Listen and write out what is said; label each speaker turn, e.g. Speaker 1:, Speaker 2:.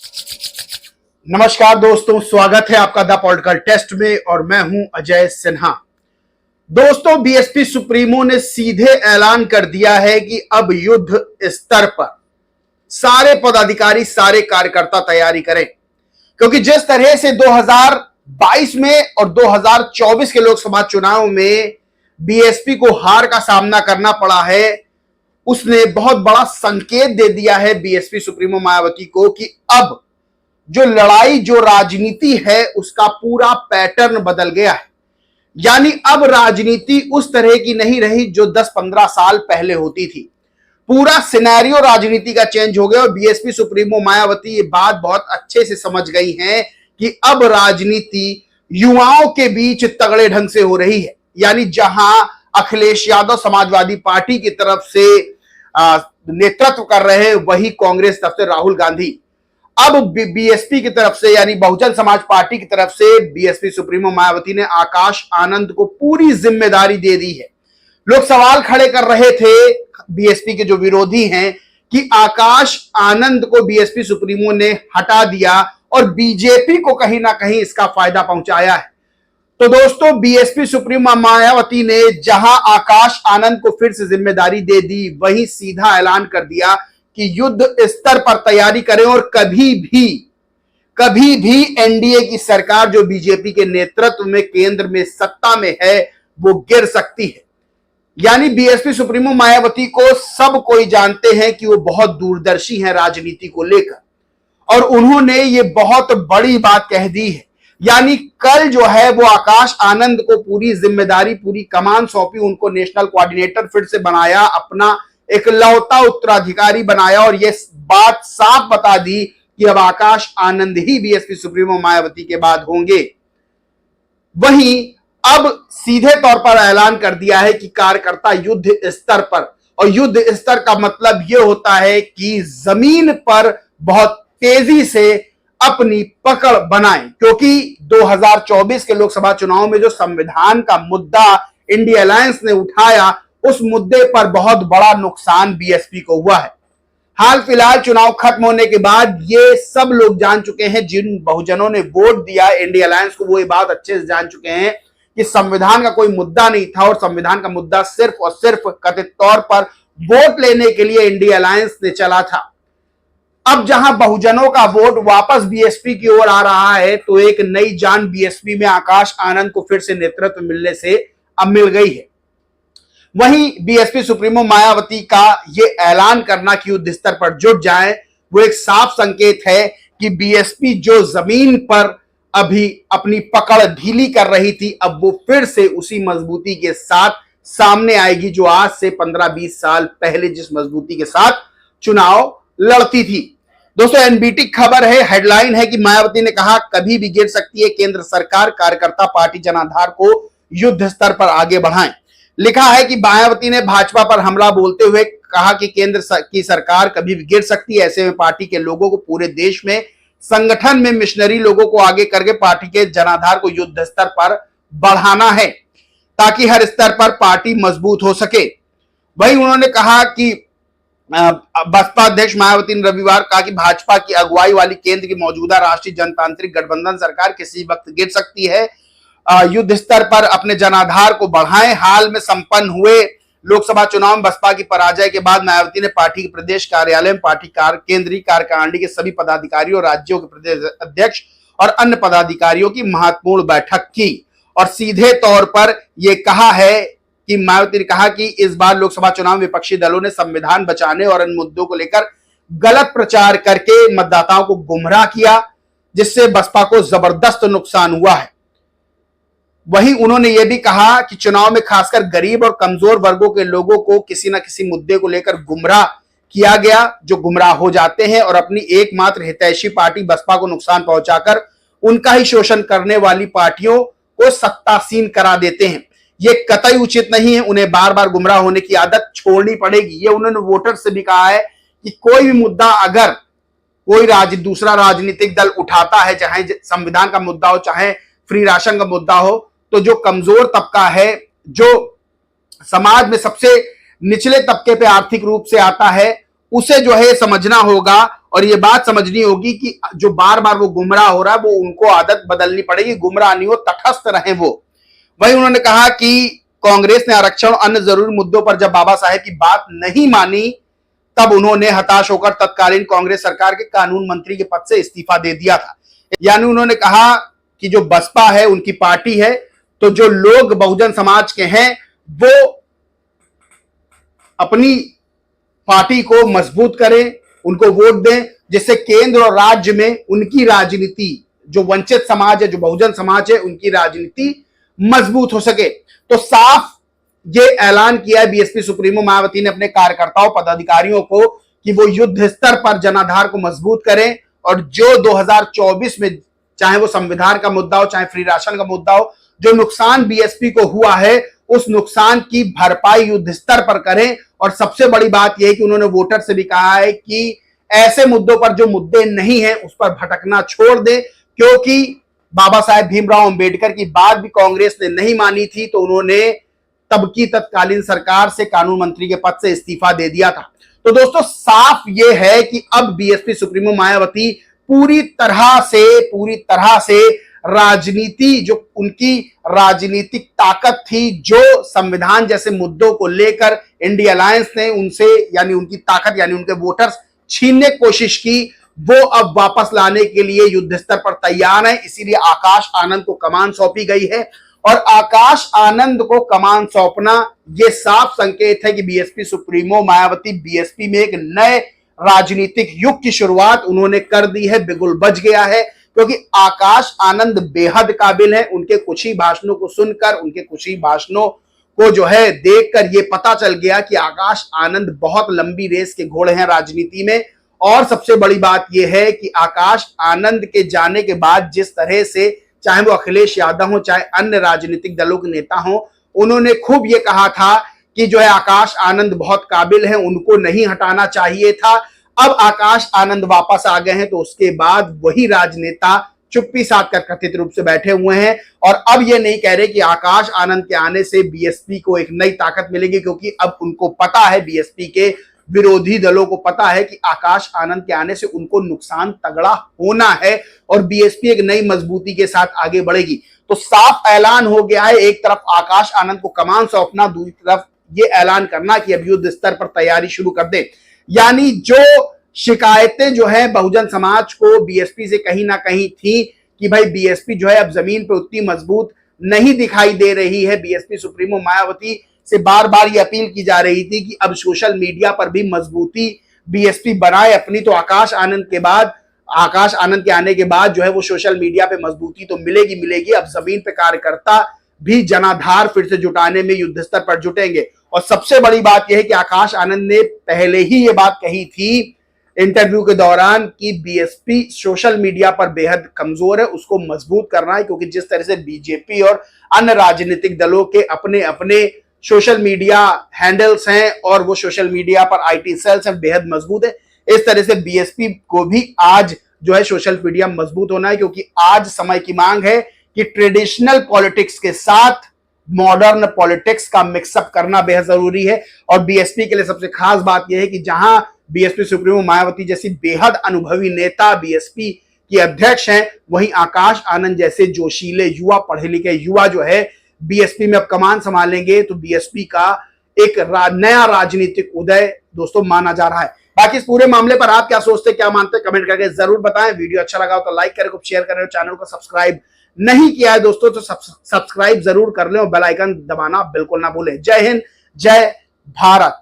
Speaker 1: नमस्कार दोस्तों, स्वागत है आपका द पॉलिटिकल टेस्ट में और मैं हूं अजय सिन्हा। दोस्तों, बीएसपी सुप्रीमो ने सीधे ऐलान कर दिया है कि अब युद्ध स्तर पर सारे पदाधिकारी, सारे कार्यकर्ता तैयारी करें, क्योंकि जिस तरह से 2022 में और 2024 के लोकसभा चुनाव में बीएसपी को हार का सामना करना पड़ा है, उसने बहुत बड़ा संकेत दे दिया है बीएसपी सुप्रीमो मायावती को कि अब जो लड़ाई, जो राजनीति है, उसका पूरा पैटर्न बदल गया है। यानी अब राजनीति उस तरह की नहीं रही जो 10-15 साल पहले होती थी। पूरा सिनेरियो राजनीति का चेंज हो गया और बीएसपी सुप्रीमो मायावती ये बात बहुत अच्छे से समझ गई हैं कि अब राजनीति युवाओं के बीच तगड़े ढंग से हो रही है। यानी जहां अखिलेश यादव समाजवादी पार्टी की तरफ से नेतृत्व कर रहे हैं, वही कांग्रेस तरफ से राहुल गांधी अब बीएसपी की तरफ से, यानी बहुजन समाज पार्टी की तरफ से बीएसपी सुप्रीमो मायावती ने आकाश आनंद को पूरी जिम्मेदारी दे दी है। लोग सवाल खड़े कर रहे थे, बीएसपी के जो विरोधी हैं, कि आकाश आनंद को बीएसपी सुप्रीमो ने हटा दिया और बीजेपी को कहीं ना कहीं इसका फायदा पहुंचाया है। तो दोस्तों, बीएसपी सुप्रीमो मायावती ने जहां आकाश आनंद को फिर से जिम्मेदारी दे दी, वहीं सीधा ऐलान कर दिया कि युद्ध स्तर पर तैयारी करें और कभी भी एनडीए की सरकार जो बीजेपी के नेतृत्व में केंद्र में सत्ता में है, वो गिर सकती है। यानी बीएसपी सुप्रीमो मायावती को सब कोई जानते हैं कि वो बहुत दूरदर्शी हैं राजनीति को लेकर, और उन्होंने ये बहुत बड़ी बात कह दी है। यानी कल जो है वो आकाश आनंद को पूरी जिम्मेदारी, पूरी कमान सौंपी, उनको नेशनल कोऑर्डिनेटर फिर से बनाया, अपना एक लौता उत्तराधिकारी बनाया और यह बात साफ बता दी कि अब आकाश आनंद ही बीएसपी सुप्रीमो मायावती के बाद होंगे। वहीं अब सीधे तौर पर ऐलान कर दिया है कि कार्यकर्ता युद्ध स्तर पर, और युद्ध स्तर का मतलब यह होता है कि जमीन पर बहुत तेजी से अपनी पकड़ बनाएं, क्योंकि 2024 के लोकसभा चुनाव में जो संविधान का मुद्दा इंडिया अलायंस ने उठाया, उस मुद्दे पर बहुत बड़ा नुकसान बीएसपी को हुआ है। हाल फिलहाल चुनाव खत्म होने के बाद ये सब लोग जान चुके हैं, जिन बहुजनों ने वोट दिया इंडिया अलायंस को, वो ये बात अच्छे से जान चुके हैं कि संविधान का कोई मुद्दा नहीं था और संविधान का मुद्दा सिर्फ और सिर्फ कथित तौर पर वोट लेने के लिए इंडिया अलायंस ने चला था। अब जहां बहुजनों का वोट वापस बीएसपी की ओर आ रहा है, तो एक नई जान बीएसपी में आकाश आनंद को फिर से नेतृत्व मिलने से अब मिल गई है। वहीं बीएसपी सुप्रीमो मायावती का यह ऐलान करना कि युद्ध स्तर पर जुट जाए, वो एक साफ संकेत है कि बीएसपी जो जमीन पर अभी अपनी पकड़ ढीली कर रही थी, अब वो फिर से उसी मजबूती के साथ सामने आएगी जो आज से 15-20 साल पहले जिस मजबूती के साथ चुनाव लड़ती थी। दोस्तों, एनबीटी खबर है, हेडलाइन है कि मायावती ने कहा कभी भी गिर सकती है केंद्र सरकार, कार्यकर्ता पार्टी जनाधार को युद्ध स्तर पर आगे बढ़ाएं। लिखा है कि मायावती ने भाजपा पर हमला बोलते हुए कहा कि केंद्र की सरकार कभी भी गिर सकती है। ऐसे में पार्टी के लोगों को पूरे देश में संगठन में मिशनरी लोगों को आगे करके पार्टी के जनाधार को युद्ध स्तर पर बढ़ाना है, ताकि हर स्तर पर पार्टी मजबूत हो सके। वहीं उन्होंने कहा कि बसपा अध्यक्ष मायावती ने रविवार कहा कि भाजपा की अगुवाई वाली केंद्र की मौजूदा राष्ट्रीय जनतांत्रिक गठबंधन सरकार किसी वक्त गिर सकती है। युद्ध स्तर पर अपने जनाधार को बढ़ाएं। हाल में संपन्न हुए लोकसभा चुनाव में बसपा की पराजय के बाद मायावती ने पार्टी के प्रदेश कार्यालय में पार्टी केंद्रीय कार्यकारिणी के सभी पदाधिकारियों, राज्यों के प्रदेश अध्यक्ष और अन्य पदाधिकारियों की महत्वपूर्ण बैठक की और सीधे तौर पर यह कहा है कि मायावती ने कहा कि इस बार लोकसभा चुनाव में विपक्षी दलों ने संविधान बचाने और अन्य मुद्दों को लेकर गलत प्रचार करके मतदाताओं को गुमराह किया, जिससे बसपा को जबरदस्त नुकसान हुआ है। वहीं उन्होंने यह भी कहा कि चुनाव में खासकर गरीब और कमजोर वर्गों के लोगों को किसी न किसी मुद्दे को लेकर गुमराह किया गया, जो गुमराह हो जाते हैं और अपनी एकमात्र हितैषी पार्टी बसपा को नुकसान पहुंचाकर उनका ही शोषण करने वाली पार्टियों को सत्तासीन करा देते हैं। ये कतई उचित नहीं है। उन्हें बार बार गुमराह होने की आदत छोड़नी पड़ेगी। ये उन्होंने वोटर से भी कहा है कि कोई भी मुद्दा अगर कोई दूसरा राजनीतिक दल उठाता है, चाहे संविधान का मुद्दा हो, चाहे फ्री राशन का मुद्दा हो, तो जो कमजोर तबका है, जो समाज में सबसे निचले तबके पे आर्थिक रूप से आता है, उसे जो है समझना होगा और ये बात समझनी होगी कि जो बार बार वो गुमराह हो रहा है वो उनको आदत बदलनी पड़ेगी, गुमराह नहीं हो, तटस्थ रहे वो। वहीं उन्होंने कहा कि कांग्रेस ने आरक्षण और अन्य जरूरी मुद्दों पर जब बाबा साहेब की बात नहीं मानी तब उन्होंने हताश होकर तत्कालीन कांग्रेस सरकार के कानून मंत्री के पद से इस्तीफा दे दिया था। यानी उन्होंने कहा कि जो बसपा है उनकी पार्टी है, तो जो लोग बहुजन समाज के हैं वो अपनी पार्टी को मजबूत करें, उनको वोट दें, जिससे केंद्र और राज्य में उनकी राजनीति, जो वंचित समाज है, जो बहुजन समाज है, उनकी राजनीति मजबूत हो सके। तो साफ ये ऐलान किया है बीएसपी सुप्रीमो मायावती ने अपने कार्यकर्ताओं पदाधिकारियों को कि वो युद्ध स्तर पर जनाधार को मजबूत करें और जो 2024 में चाहे वो संविधान का मुद्दा हो, चाहे फ्री राशन का मुद्दा हो, जो नुकसान बीएसपी को हुआ है उस नुकसान की भरपाई युद्ध स्तर पर करें। और सबसे बड़ी बात यह है कि उन्होंने वोटर से भी कहा है कि ऐसे मुद्दों पर जो मुद्दे नहीं हैं उस पर भटकना छोड़ दें, क्योंकि बाबा साहेब भीमराव अंबेडकर की बात भी कांग्रेस ने नहीं मानी थी तो उन्होंने तब की तत्कालीन सरकार से कानून मंत्री के पद से इस्तीफा दे दिया था। तो दोस्तों साफ यह है कि अब बीएसपी सुप्रीमो मायावती पूरी तरह से राजनीति, जो उनकी राजनीतिक ताकत थी, जो संविधान जैसे मुद्दों को लेकर इंडिया अलायंस ने उनसे यानी उनकी ताकत यानी उनके वोटर्स छीनने की कोशिश की, वो अब वापस लाने के लिए युद्ध स्तर पर तैयार है। इसीलिए आकाश आनंद को कमान सौंपी गई है और आकाश आनंद को कमान सौंपना यह साफ संकेत है कि बीएसपी सुप्रीमो मायावती बीएसपी में एक नए राजनीतिक युग की शुरुआत उन्होंने कर दी है। बिगुल बज गया है, क्योंकि आकाश आनंद बेहद काबिल है। उनके कुछ ही भाषणों को सुनकर, उनके कुछ ही भाषणों को जो है देखकर ये पता चल गया कि आकाश आनंद बहुत लंबी रेस के घोड़े हैं राजनीति में। और सबसे बड़ी बात यह है कि आकाश आनंद के जाने के बाद जिस तरह से, चाहे वो अखिलेश यादव हो, चाहे अन्य राजनीतिक दलों के नेता हो, उन्होंने खूब ये कहा था कि जो है आकाश आनंद बहुत काबिल है, उनको नहीं हटाना चाहिए था। अब आकाश आनंद वापस आ गए हैं तो उसके बाद वही राजनेता चुप्पी साध कर कथित रूप से बैठे हुए हैं और अब ये नहीं कह रहे कि आकाश आनंद के आने से बीएसपी को एक नई ताकत मिलेगी, क्योंकि अब उनको पता है, बीएसपी के विरोधी दलों को पता है कि आकाश आनंद के आने से उनको नुकसान तगड़ा होना है और बीएसपी एक नई मजबूती के साथ आगे बढ़ेगी। तो साफ ऐलान हो गया है, एक तरफ आकाश आनंद को कमान सौंपना, दूसरी तरफ ये ऐलान करना कि अब युद्ध स्तर पर तैयारी शुरू कर दे। यानी जो शिकायतें जो है बहुजन समाज को बीएसपी से कहीं ना कहीं थी कि भाई बीएसपी जो है अब जमीन पर उतनी मजबूत नहीं दिखाई दे रही है, बीएसपी सुप्रीमो मायावती से बार बार ये अपील की जा रही थी कि अब सोशल मीडिया पर भी मजबूती बीएसपी बनाए अपनी। तो आकाश आनंद के आने के बाद जो है वो सोशल मीडिया पे मजबूती तो मिलेगी। अब जमीन पे कार्यकर्ता भी जनाधार फिर से जुटाने में युद्ध स्तर पर जुटेंगे। और सबसे बड़ी बात यह है कि आकाश आनंद ने पहले ही ये बात कही थी इंटरव्यू के दौरान कि बीएसपी सोशल मीडिया पर बेहद कमजोर है, उसको मजबूत करना है, क्योंकि जिस तरह से बीजेपी और अन्य राजनीतिक दलों के अपने अपने सोशल मीडिया हैंडल्स हैं और वो सोशल मीडिया पर आईटी सेल्स हैं, बेहद मजबूत है। इस तरह से बीएसपी को भी आज जो है सोशल मीडिया मजबूत होना है, क्योंकि आज समय की मांग है कि ट्रेडिशनल पॉलिटिक्स के साथ मॉडर्न पॉलिटिक्स का मिक्सअप करना बेहद जरूरी है। और बीएसपी के लिए सबसे खास बात यह है कि जहां बीएसपी सुप्रीमो मायावती जैसी बेहद अनुभवी नेता बीएसपी की अध्यक्ष हैं, वहीं आकाश आनंद जैसे जोशीले युवा, पढ़े लिखे युवा जो है बीएसपी में अब कमान संभालेंगे, तो बीएसपी का एक नया राजनीतिक उदय दोस्तों माना जा रहा है। बाकी इस पूरे मामले पर आप क्या सोचते हैं, क्या मानते हैं, कमेंट करके जरूर बताएं। वीडियो अच्छा लगा हो तो लाइक करें, शेयर करें, चैनल को सब्सक्राइब नहीं किया है दोस्तों तो सब्सक्राइब जरूर कर लें और बेल आइकन दबाना बिल्कुल ना भूलें। जय हिंद, जय भारत।